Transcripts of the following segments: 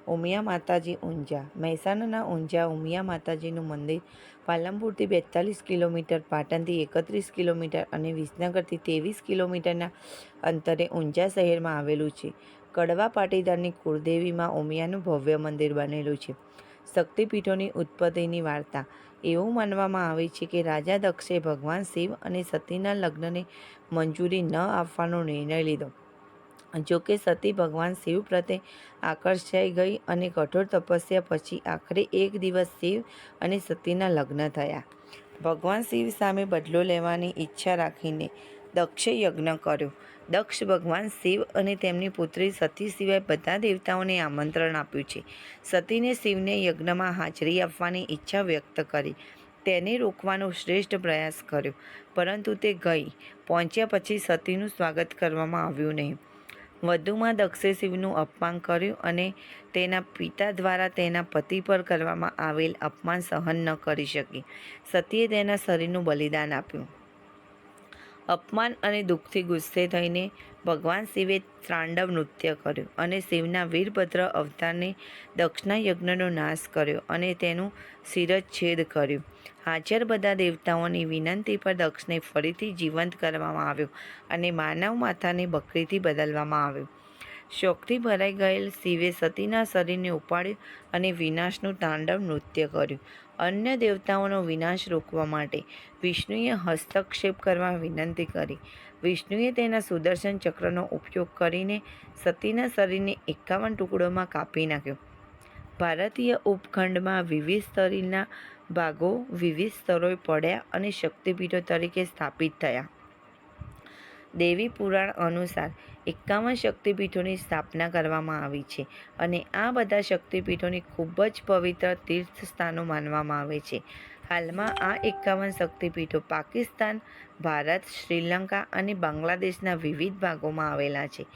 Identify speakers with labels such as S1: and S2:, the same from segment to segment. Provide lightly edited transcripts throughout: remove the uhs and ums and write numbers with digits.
S1: ઉમિયા માતાજી ઊંઝા. મહેસાણાના ઊંઝા ઉમિયા માતાજીનું મંદિર પાલનપુરથી 42 કિલોમીટર, પાટણથી 31 કિલોમીટર અને વિસનગરથી 23 કિલોમીટરના અંતરે ઊંઝા શહેરમાં આવેલું છે. કડવા પાટીદારની કુળદેવીમાં ઉમિયાનું ભવ્ય મંદિર બનેલું છે. શક્તિપીઠોની ઉત્પત્તિની વાર્તા. એવું માનવામાં આવે છે કે રાજા દક્ષે ભગવાન શિવ અને સતીના લગ્નને મંજૂરી ન આપવાનો નિર્ણય લીધો. જોકે સતી ભગવાન શિવ પ્રત્યે આકર્ષાઈ ગઈ અને કઠોર તપસ્યા પછી આખરે એક દિવસ શિવ અને સતીના લગ્ન થયા. ભગવાન શિવ સામે બદલો લેવાની ઈચ્છા રાખીને દક્ષે યજ્ઞ કર્યો. દક્ષ ભગવાન શિવ અને તેમની પુત્રી સતી સિવાય બધા દેવતાઓને આમંત્રણ આપ્યું છે. સતીને શિવને યજ્ઞમાં હાજરી આપવાની ઈચ્છા વ્યક્ત કરી. તેને રોકવાનો શ્રેષ્ઠ પ્રયાસ કર્યો, પરંતુ તે ગઈ પહોંચ્યા પછી સતીનું સ્વાગત કરવામાં આવ્યું નહીં. વધુમાં દક્ષે શિવનું અપમાન કર્યું અને તેના પિતા દ્વારા તેના પતિ પર કરવામાં આવેલ અપમાન સહન ન કરી શકી સતીએ તેના શરીરનું બલિદાન આપ્યું. અપમાન અને દુઃખથી ગુસ્સે થઈને ભગવાન શિવે તાંડવ નૃત્ય કર્યું અને શિવના વીરભદ્ર અવતારને દક્ષના યજ્ઞનો નાશ કર્યો અને તેનું શિરચ્છેદ કર્યું. હાજર બધા દેવતાઓની વિનંતી પર દક્ષને ફરીથી જીવંત કરવામાં આવ્યો અને માનવ માથાને બકરીથી બદલવામાં આવ્યું. શોકથી ભરાઈ ગયેલ શિવે સતીના શરીરને ઉપાડ્યું અને વિનાશનું તાંડવ નૃત્ય કર્યું. અન્ય દેવતાઓનો વિનાશ રોકવા માટે વિષ્ણુએ હસ્તક્ષેપ કરવા વિનંતી કરી. વિષ્ણુએ તેના સુદર્શન ચક્રનો ઉપયોગ કરીને સતીના શરીરને 51 ટુકડોમાં કાપી નાખ્યું. ભારતીય ઉપખંડમાં વિવિધ શરીરના ભાગો વિવિધ સ્થળોએ પડ્યા અને શક્તિપીઠો તરીકે સ્થાપિત થયા. દેવી પુરાણ અનુસાર 51 શક્તિપીઠોની સ્થાપના કરવામાં આવી છે અને આ બધા શક્તિપીઠોની ખૂબ જ પવિત્ર તીર્થ સ્થાનો માનવામાં આવે છે. હાલમાં આ 51 શક્તિપીઠો પાકિસ્તાન, ભારત, શ્રીલંકા અને બાંગ્લાદેશના વિવિધ ભાગોમાં આવેલા છે.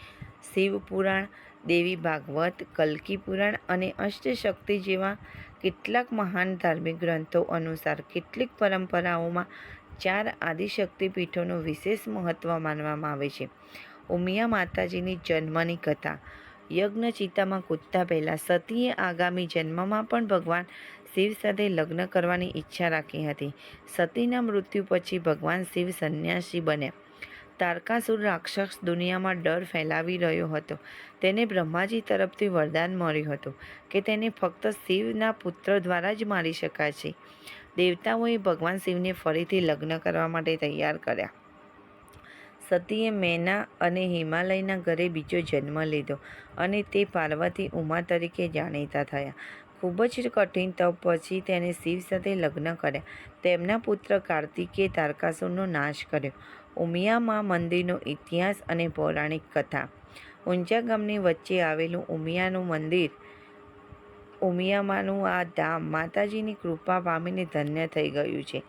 S1: શિવ પુરાણ, દેવી ભાગવત, કલ્કી પુરાણ અને અષ્ટશક્તિ જેવા કેટલાક મહાન ધાર્મિક ગ્રંથો અનુસાર કેટલીક પરંપરાઓમાં 4 આદિશક્તિપીઠોનું વિશેષ મહત્વ માનવામાં આવે છે. ઉમિયા માતાજીની જન્મની કથા. યજ્ઞચિતામાં કૂદતા પહેલાં સતીએ આગામી જન્મમાં પણ ભગવાન શિવ સાથે લગ્ન કરવાની ઈચ્છા રાખી હતી. સતીના મૃત્યુ પછી ભગવાન શિવ સંન્યાસી બન્યા. તારકાસુર રાક્ષસ દુનિયામાં ડર ફેલાવી રહ્યો હતો. તેને બ્રહ્માજી તરફથી વરદાન મળ્યું હતું કે તેને ફક્ત શિવના પુત્ર દ્વારા જ મારી શકાશે. દેવતાઓએ ભગવાન શિવને ફરીથી લગ્ન કરવા માટે તૈયાર કર્યા. સતીએ મેના અને હિમાલયના ઘરે બીજો જન્મ લીધો અને તે પાર્વતી ઉમા તરીકે જાણીતા થયા. ખૂબ જ કઠિન તપ પછી તેને શિવ સાથે લગ્ન કર્યા. તેમના પુત્ર કાર્તિકે તારકાસુરનો નાશ કર્યો. ઉમિયામાં મંદિરનો ઇતિહાસ અને પૌરાણિક કથા. ઊંઝા ગામની વચ્ચે આવેલું ઉમિયાનું મંદિર. ઉમિયામાંનું આ ધામ માતાજીની કૃપા પામીને ધન્ય થઈ ગયું છે.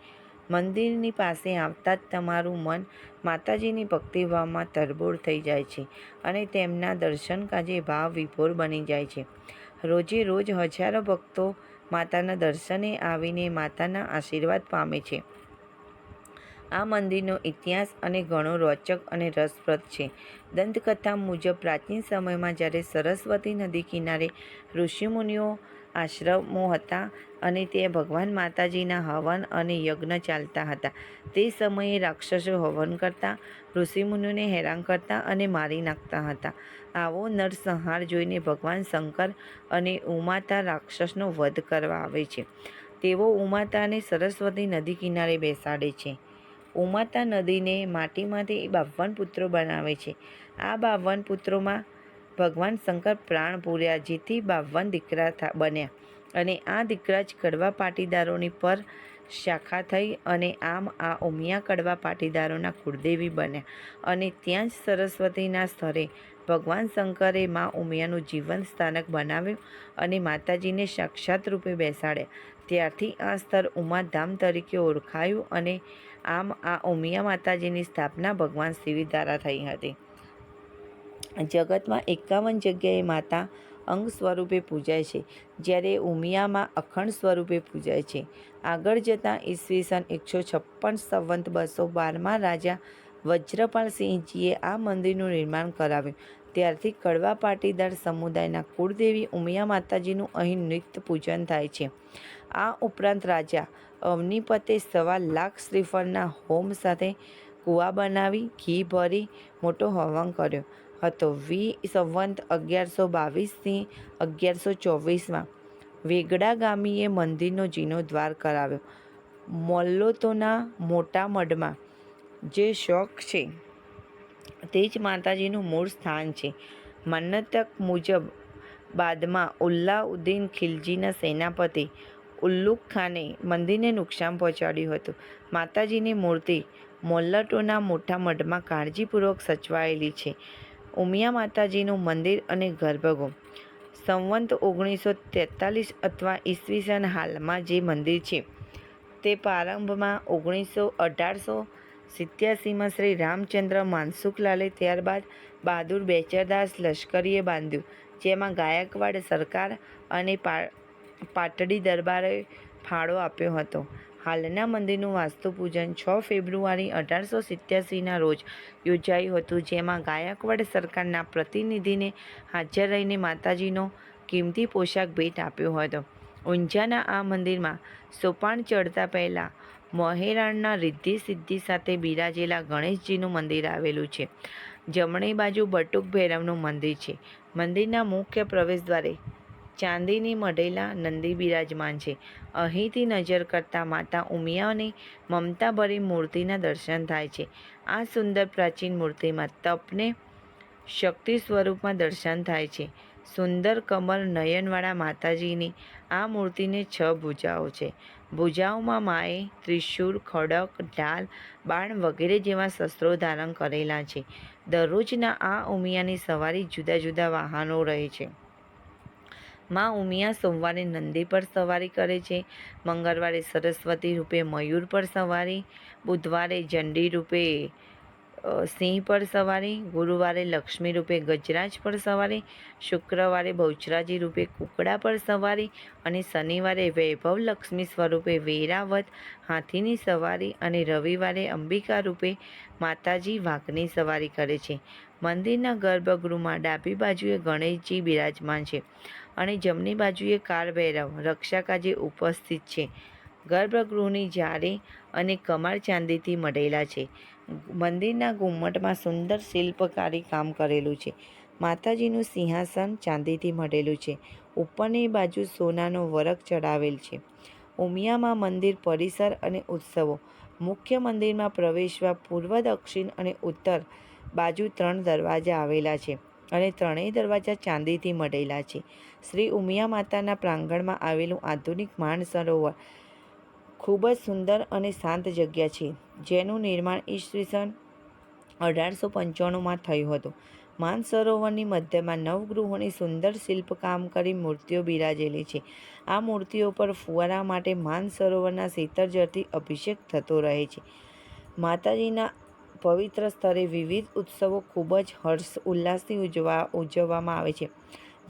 S1: મંદિરની પાસે આવતા જ તમારું મન માતાજીની ભક્તિભાવમાં તરબોળ થઈ જાય છે અને તેમના દર્શન કાજે ભાવ વિભોર બની જાય છે. રોજે રોજ હજારો ભક્તો માતાના દર્શને આવીને માતાના આશીર્વાદ પામે છે. આ મંદિરનો ઇતિહાસ અને ઘણો રોચક અને રસપ્રદ છે. દંતકથા મુજબ પ્રાચીન સમયમાં જ્યારે સરસ્વતી નદી કિનારે ઋષિમુનિઓ આશ્રમો હતા અને તે ભગવાન માતાજીના હવન અને યજ્ઞ ચાલતા હતા. તે સમયે રાક્ષસો હવન કરતા, ઋષિમુનિઓને હેરાન કરતા અને મારી નાખતા હતા. આવો નરસંહાર જોઈને ભગવાન શંકર અને ઉમાતા રાક્ષસનો વધ કરવા આવે છે. તેઓ ઉમાતાને સરસ્વતી નદી કિનારે બેસાડે છે. ઉમાતા નદીને માટીમાંથી 52 પુત્રો બનાવે છે. આ 52 પુત્રોમાં ભગવાન શંકર પ્રાણ પૂર્યા, જેથી 52 દીકરા બન્યા અને આ દીકરા જ કડવા પાટીદારોની પર શાખા થઈ અને આમ આ ઉમિયા કડવા પાટીદારોના કુળદેવી બન્યા અને ત્યાં જ સરસ્વતીના સ્થળે ભગવાન શંકરે મા ઉમિયાનું જીવંત સ્થાનક બનાવ્યું અને માતાજીને સાક્ષાત રૂપે બેસાડ્યા. ત્યારથી આ સ્થળ ઉમાધામ તરીકે ઓળખાયું અને આમ આ ઉમિયા માતાજીની સ્થાપના ભગવાન શિવ દ્વારા થઈ હતી. જગતમાં 51 જગ્યાએ માતા અંગ સ્વરૂપે પૂજાય છે, જ્યારે ઉમિયામાં અખંડ સ્વરૂપે પૂજાય છે. આગળ જતાં ઈસવીસન 156 સંવત 212માં રાજા વજ્રપાલસિંહજીએ આ મંદિરનું નિર્માણ કરાવ્યું. ત્યારથી કડવા પાટીદાર સમુદાયના કુળદેવી ઉમિયા માતાજીનું અહીં નિત્ય પૂજન થાય છે. આ ઉપરાંત રાજા અવનીપતે 1.25 શ્રીફળના હોમ સાથે કૂવા બનાવી ઘી ભરી મોટો હવન કર્યો હતો. સંવંત 1122થી 1124માં વેગડા ગામીએ મંદિરનો જીર્ણોદ્ધાર કરાવ્યો. મોલ્લોતોના મોટા મઢમાં જે શોખ છે તે જ માતાજીનું મૂળ સ્થાન છે. મન્નતક મુજબ બાદમાં અલ્લાઉદ્દીન ખિલજીના સેનાપતિ ઉલ્લુઘ ખાને મંદિરને નુકસાન પહોંચાડ્યું હતું. માતાજીની મૂર્તિ મોલ્લતોના મોટા મઢમાં કાળજીપૂર્વક સચવાયેલી છે. ઉમિયા માતાજીનું મંદિર અને ગર્ભગૃહ સંવંત 1943 અથવા ઈસવીસન હાલમાં જે મંદિર છે તે પ્રારંભમાં 1887માં શ્રી રામચંદ્ર માનસુખલાલે ત્યારબાદ બહાદુર બેચરદાસ લશ્કરીએ બાંધ્યું, જેમાં ગાયકવાડ સરકાર અને પાટડી દરબારે ફાળો આપ્યો હતો. હાલના મંદિરનું વાસ્તુપૂજન 6 ફેબ્રુઆરી 1887ના રોજ યોજાયું હતું, જેમાં ગાયકવાડ સરકારના પ્રતિનિધિને હાજર રહીને માતાજીનો કિંમતી પોશાક ભેટ આપ્યો હતો. ઊંઝાના આ મંદિરમાં સોપાન ચડતા પહેલા મહેરાણના રિદ્ધિ સિદ્ધિ સાથે બિરાજેલા ગણેશજીનું મંદિર આવેલું છે. જમણી બાજુ બટુક ભૈરવનું મંદિર છે. મંદિરના મુખ્ય પ્રવેશદ્વારે ચાંદીની મઢેલા નંદી બિરાજમાન છે. અહીંથી નજર કરતા માતા ઉમિયાની મમતાભરી મૂર્તિના દર્શન થાય છે. આ સુંદર પ્રાચીન મૂર્તિમાં તપને શક્તિ સ્વરૂપમાં દર્શન થાય છે. સુંદર કમળ નયનવાળા માતાજીની આ મૂર્તિને 6 ભુજાઓ છે. ભુજાઓમાં માએ ત્રિશૂળ, ખડક, ઢાલ, બાણ વગેરે જેવા શસ્ત્રો ધારણ કરેલા છે. દરરોજના આ ઉમિયાની સવારી જુદા જુદા વાહનો રહે છે. માં ઉમિયા સોમવારે નંદી પર સવારી કરે છે, મંગળવારે સરસ્વતી રૂપે મયુર પર સવારી, બુધવારે ચંડી રૂપે સિંહ પર સવારી, ગુરુવારે લક્ષ્મી રૂપે ગજરાજ પર સવારી, શુક્રવારે બહુચરાજી રૂપે કુકડા પર સવારી અને શનિવારે વૈભવ લક્ષ્મી સ્વરૂપે વેરાવત હાથીની સવારી અને રવિવારે અંબિકા રૂપે માતાજી વાઘની સવારી કરે છે. મંદિરના ગર્ભગૃહમાં ડાબી બાજુએ ગણેશજી બિરાજમાન છે અને જમણી બાજુએ કાળભૈરવ રક્ષાકાજે ઉપસ્થિત છે. ગર્ભગૃહની જાળી અને કમાર ચાંદીથી મઢેલા છે. મંદિરના ઘુમ્મટમાં સુંદર શિલ્પકારી કામ કરેલું છે. માતાજીનું સિંહાસન ચાંદીથી મઢેલું છે. ઉપરની બાજુ સોનાનો વરખ ચડાવેલ છે. ઉમિયામાં મંદિર પરિસર અને ઉત્સવો. મુખ્ય મંદિરમાં પ્રવેશવા પૂર્વ, દક્ષિણ અને ઉત્તર બાજુ 3 દરવાજા આવેલા છે અને ત્રણેય દરવાજા ચાંદીથી મઢેલા છે. શ્રી ઉમિયા માતાના પ્રાંગણમાં આવેલું આધુનિક માનસરોવર ખૂબ જ સુંદર અને શાંત જગ્યા છે, જેનું નિર્માણ ઈસવીસન 1895માં થયું હતું. માનસરોવરની મધ્યમાં નવગૃહોની સુંદર શિલ્પકામ કરી મૂર્તિઓ બિરાજેલી છે. આ મૂર્તિઓ પર ફુવારા માટે માનસરોવરના શીતળ જળથી અભિષેક થતો રહે છે. માતાજીના પવિત્ર સ્થળે વિવિધ ઉત્સવો ખૂબ જ હર્ષ ઉલ્લાસથી ઉજવવામાં આવે છે,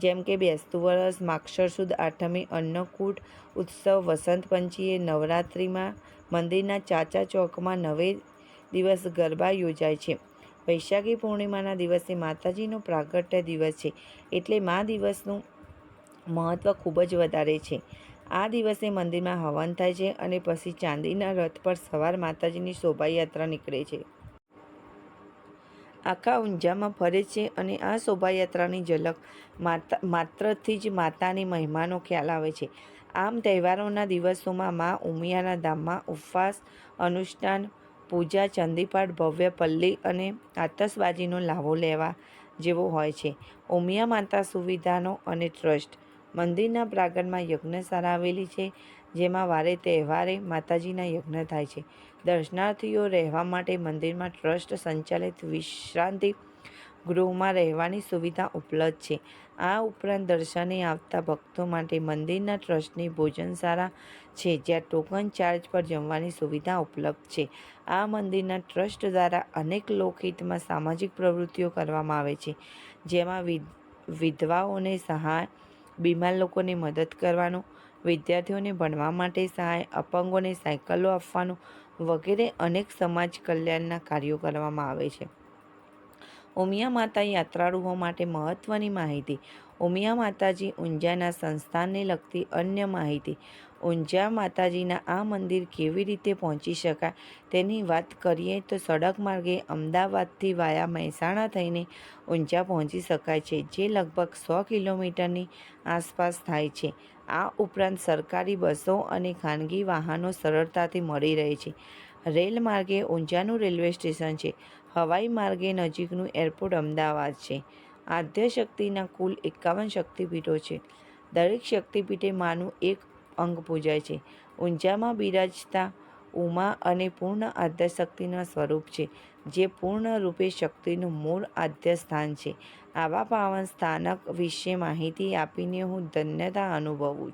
S1: જેમ કે બેસતું વરસ, માગશર સુદ આઠમી, અન્નકૂટ ઉત્સવ, વસંત પંચમીએ, નવરાત્રિમાં મંદિરના ચાચા ચોકમાં 9 દિવસ ગરબા યોજાય છે. વૈશાખી પૂર્ણિમાના દિવસે માતાજીનો પ્રાગટ્ય દિવસ છે, એટલે મા દિવસનું મહત્વ ખૂબ જ વધારે છે. આ દિવસે મંદિરમાં હવન થાય છે અને પછી ચાંદીના રથ પર સવાર માતાજીની શોભાયાત્રા નીકળે છે. આખા ઊંઝામાં ફરે છે અને આ શોભાયાત્રાની ઝલક માત્રથી જ માતાની મહિમાનો ખ્યાલ આવે છે. આમ તહેવારોના દિવસોમાં મા ઉમિયાના ધામમાં ઉપવાસ, અનુષ્ઠાન, પૂજા, ચંડીપાઠ, ભવ્ય પલ્લી અને આતશબાજીનો લાવો લેવા જેવો હોય છે. ઉમિયા માતા સુવિધાનો અને ટ્રસ્ટ. મંદિરના પ્રાંગણમાં યજ્ઞશાળા આવેલી છે, જેમાં વારે તહેવારે માતાજીના યજ્ઞ થાય છે. દર્શનાર્થીઓ રહેવા માટે મંદિરમાં ટ્રસ્ટ સંચાલિત વિશ્રાંતિ ગૃહમાં રહેવાની સુવિધા ઉપલબ્ધ છે. આ ઉપરાંત દર્શને આવતા ભક્તો માટે મંદિરના ટ્રસ્ટની ભોજનશાળા છે, જ્યાં ટોકન ચાર્જ પર જમવાની સુવિધા ઉપલબ્ધ છે. આ મંદિરના ટ્રસ્ટ દ્વારા અનેક લોકહિતમાં સામાજિક પ્રવૃત્તિઓ કરવામાં આવે છે, જેમાં વિધવાઓને સહાય, બીમાર લોકોની મદદ કરવાનું, વિદ્યાર્થીઓને ભણવા માટે સહાય, અપંગોને સાયકલો આપવાનું વગેરે અનેક સમાજ કલ્યાણના કાર્યો કરવામાં આવે છે. ઉમિયા માતા યાત્રાળુઓ માટે મહત્વની માહિતી. ઉમિયા માતાજી ઊંઝાના સંસ્થાનને લગતી અન્ય માહિતી. ઊંઝા માતાજીના આ મંદિર કેવી રીતે પહોંચી શકાય તેની વાત કરીએ તો સડક માર્ગે અમદાવાદથી વાયા મહેસાણા થઈને ઊંઝા પહોંચી શકાય છે, જે લગભગ 100 કિલોમીટરની આસપાસ થાય છે. આ ઉપરાંત સરકારી બસો અને ખાનગી વાહનો સરળતાથી મળી રહે છે. રેલ માર્ગે ઊંઝાનું રેલવે સ્ટેશન છે. હવાઈ માર્ગે નજીકનું એરપોર્ટ અમદાવાદ છે. આદ્યશક્તિના કુલ 51 શક્તિપીઠો છે. દરેક શક્તિપીઠે માનું એક અંગ પૂજાય છે. ઊંઝામાં બિરાજતા ઉમા અને પૂર્ણ આદ્યશક્તિના સ્વરૂપ છે, જે પૂર્ણ રૂપે શક્તિનું મૂળ આદ્ય સ્થાન છે. આવા પાવન સ્થાનક વિશે માહિતી આપીને હું ધન્યતા અનુભવું છું.